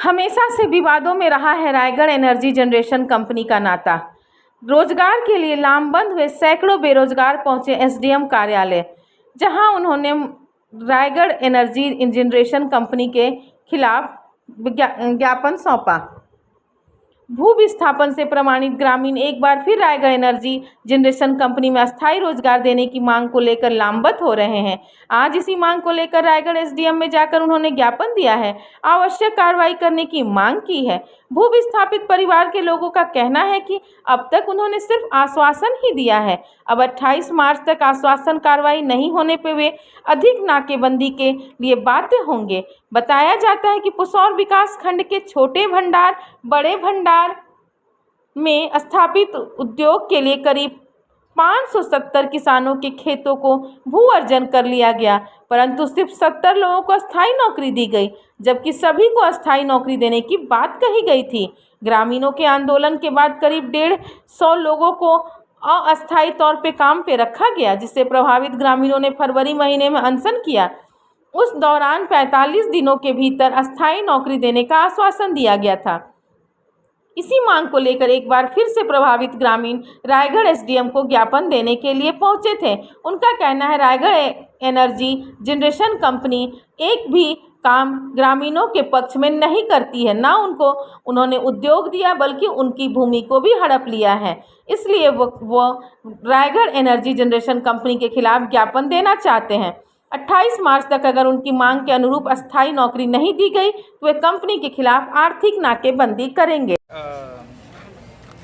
हमेशा से विवादों में रहा है रायगढ़ एनर्जी जनरेशन कंपनी का नाता। रोजगार के लिए लामबंद हुए सैकड़ों बेरोजगार पहुंचे एसडीएम कार्यालय, जहां उन्होंने रायगढ़ एनर्जी जनरेशन कंपनी के खिलाफ ज्ञापन सौंपा। भू विस्थापन से प्रमाणित ग्रामीण एक बार फिर रायगढ़ एनर्जी जनरेशन कंपनी में अस्थायी रोजगार देने की मांग को लेकर लामबंद हो रहे हैं। आज इसी मांग को लेकर रायगढ़ एसडीएम में जाकर उन्होंने ज्ञापन दिया है, आवश्यक कार्रवाई करने की मांग की है। भू विस्थापित परिवार के लोगों का कहना है कि अब तक उन्होंने सिर्फ आश्वासन ही दिया है। अब 28 मार्च तक आश्वासन कार्रवाई नहीं होने पर वे अधिक नाकेबंदी के लिए बाध्य होंगे। बताया जाता है कि पुसौर विकास खंड के छोटे भंडार, बड़े भंडार में स्थापित उद्योग के लिए करीब 570 किसानों के खेतों को भू अर्जन कर लिया गया, परंतु सिर्फ 70 लोगों को अस्थायी नौकरी दी गई, जबकि सभी को अस्थायी नौकरी देने की बात कही गई थी। ग्रामीणों के आंदोलन के बाद करीब 150 लोगों को अस्थायी तौर पे काम पे रखा गया, जिससे प्रभावित ग्रामीणों ने फरवरी महीने में अनशन किया। उस दौरान 45 दिनों के भीतर अस्थायी नौकरी देने का आश्वासन दिया गया था। इसी मांग को लेकर एक बार फिर से प्रभावित ग्रामीण रायगढ़ एसडीएम को ज्ञापन देने के लिए पहुंचे थे। उनका कहना है रायगढ़ एनर्जी जनरेशन कंपनी एक भी काम ग्रामीणों के पक्ष में नहीं करती है, ना उन्होंने उद्योग दिया बल्कि उनकी भूमि को भी हड़प लिया है। इसलिए वो रायगढ़ एनर्जी जनरेशन कंपनी के खिलाफ ज्ञापन देना चाहते हैं। 28 मार्च तक अगर उनकी मांग के अनुरूप अस्थायी नौकरी नहीं दी गई तो वे कंपनी के खिलाफ आर्थिक नाकेबंदी करेंगे।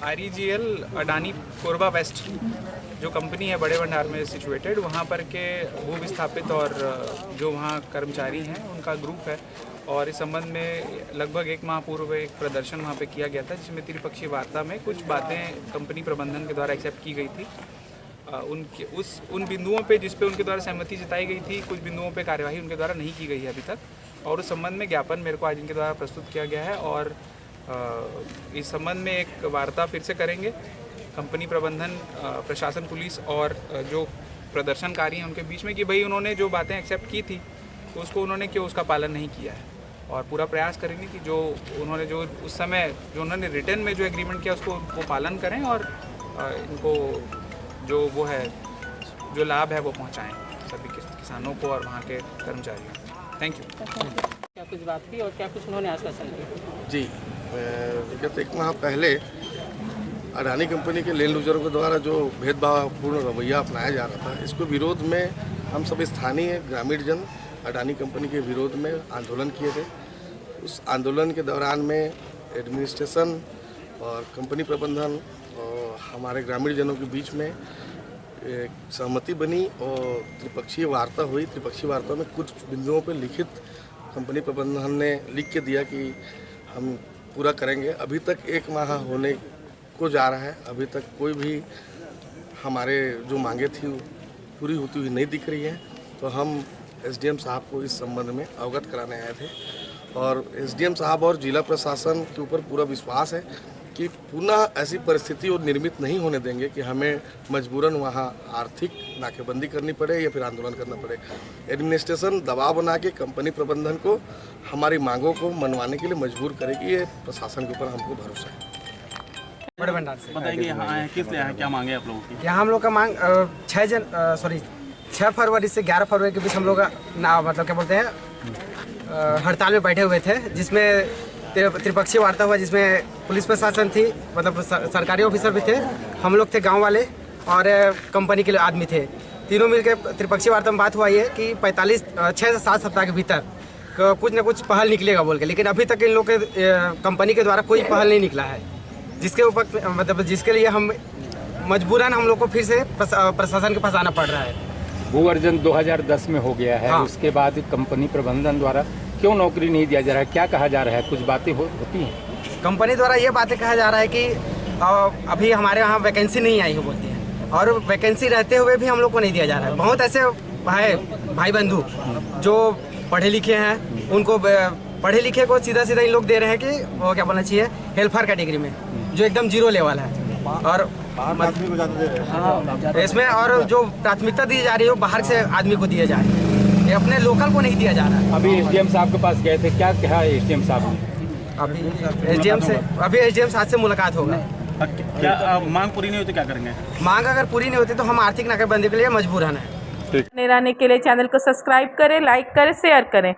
REGL अडानी कोरबा वेस्ट जो कंपनी है बड़े भंडार में सिचुएटेड, वहाँ पर के भू विस्थापित और जो वहाँ कर्मचारी हैं उनका ग्रुप है, और इस संबंध में लगभग 1 माह पूर्व एक प्रदर्शन वहाँ पे किया गया था, जिसमें त्रिपक्षीय वार्ता में कुछ बातें कंपनी प्रबंधन के द्वारा एक्सेप्ट की गई थी। उन बिंदुओं पे जिस पे उनके द्वारा सहमति जताई गई थी, कुछ बिंदुओं पे कार्यवाही उनके द्वारा नहीं की गई है अभी तक, और उस संबंध में ज्ञापन मेरे को आज इनके द्वारा प्रस्तुत किया गया है। और इस संबंध में एक वार्ता फिर से करेंगे कंपनी प्रबंधन, प्रशासन, पुलिस और जो प्रदर्शनकारी हैं उनके बीच में, कि भाई उन्होंने जो बातें एक्सेप्ट की थी उसको उन्होंने क्यों उसका पालन नहीं किया है, और पूरा प्रयास करेंगे कि जो उन्होंने जो उस समय जो उन्होंने रिटर्न में जो एग्रीमेंट किया उसको वो पालन करें, और इनको जो वो है जो लाभ है वो पहुंचाएं सभी किसानों को और वहाँ के कर्मचारियों को। Thank you. क्या कुछ बात की और क्या कुछ उन्होंने आश्वासन दिया? जी, विगत 1 माह पहले अडानी कंपनी के लैंड यूजरों के द्वारा जो भेदभावपूर्ण रवैया अपनाया जा रहा था, इसको विरोध में हम सब स्थानीय ग्रामीण जन अडानी कंपनी के विरोध में आंदोलन किए थे। उस आंदोलन के दौरान में एडमिनिस्ट्रेशन और कंपनी प्रबंधन और हमारे ग्रामीण जनों के बीच में एक सहमति बनी और त्रिपक्षीय वार्ता हुई। त्रिपक्षीय वार्ता में कुछ बिंदुओं पर लिखित कंपनी प्रबंधन ने लिख के दिया कि हम पूरा करेंगे। अभी तक 1 माह होने को जा रहा है, अभी तक कोई भी हमारे जो मांगे थी पूरी होती हुई नहीं दिख रही है। तो हम एसडीएम साहब को इस संबंध में अवगत कराने आए थे, और एसडीएम साहब और जिला प्रशासन के ऊपर पूरा विश्वास है कि पुनः ऐसी परिस्थिति और निर्मित नहीं होने देंगे कि हमें मजबूरन वहाँ आर्थिक नाकेबंदी करनी पड़े या फिर आंदोलन करना पड़े। एडमिनिस्ट्रेशन दबाव बना के कंपनी प्रबंधन को हमारी मांगों को मनवाने के लिए मजबूर करेगी, ये प्रशासन के ऊपर हमको भरोसा है। बड़े भंडार से बताइए, यहाँ किस लिए क्या मांगे आप लोगों की? यहाँ हम लोग का मांग 6 फरवरी से 11 फरवरी के बीच हम लोग मतलब क्या बोलते हैं हड़ताल में बैठे हुए थे, जिसमें त्रिपक्षीय वार्ता हुआ, जिसमें पुलिस प्रशासन थी, मतलब सरकारी ऑफिसर भी थे, हम लोग थे गांव वाले और कंपनी के आदमी थे। तीनों मिलकर त्रिपक्षीय वार्ता में बात हुआ ये कि 6 से 7 सप्ताह के भीतर कुछ न कुछ पहल निकलेगा बोल के, लेकिन अभी तक इन लोग के कंपनी के द्वारा कोई पहल नहीं निकला है, जिसके ऊपर मतलब जिसके लिए हम मजबूरन हम लोग को फिर से प्रशासन के पास आना पड़ रहा है। भू अर्जन 2010 में हो गया है। हाँ। उसके बाद कंपनी प्रबंधन द्वारा क्यों नौकरी नहीं दिया जा रहा है, क्या कहा जा रहा है? कुछ बातें होती हैं कंपनी द्वारा, ये बातें कहा जा रहा है कि अभी हमारे यहाँ वैकेंसी नहीं आई है बोलती है, और वैकेंसी रहते हुए भी हम लोग को नहीं दिया जा रहा है। बहुत ऐसे भाई बंधु जो पढ़े लिखे हैं, उनको पढ़े लिखे को सीधा इन लोग दे रहे हैं कि वो क्या बोलना चाहिए, हेल्पर कैटेगरी में, जो एकदम 0 लेवल है, और इसमें और जो प्राथमिकता दी जा रही है वो बाहर से आदमी को दिया जा रहा है, ये अपने लोकल को नहीं दिया जा रहा है। अभी एसडीएम साहब के पास गए थे, क्या कहा एसडीएम साहब ने? अभी एसडीएम साहब से मुलाकात होगा। क्या मांग पूरी नहीं होती क्या करेंगे? मांग अगर पूरी नहीं होती तो हम आर्थिक नाकेबंदी के लिए मजबूर हैं। रहने के लिए चैनल को सब्सक्राइब करें, लाइक करें, शेयर करें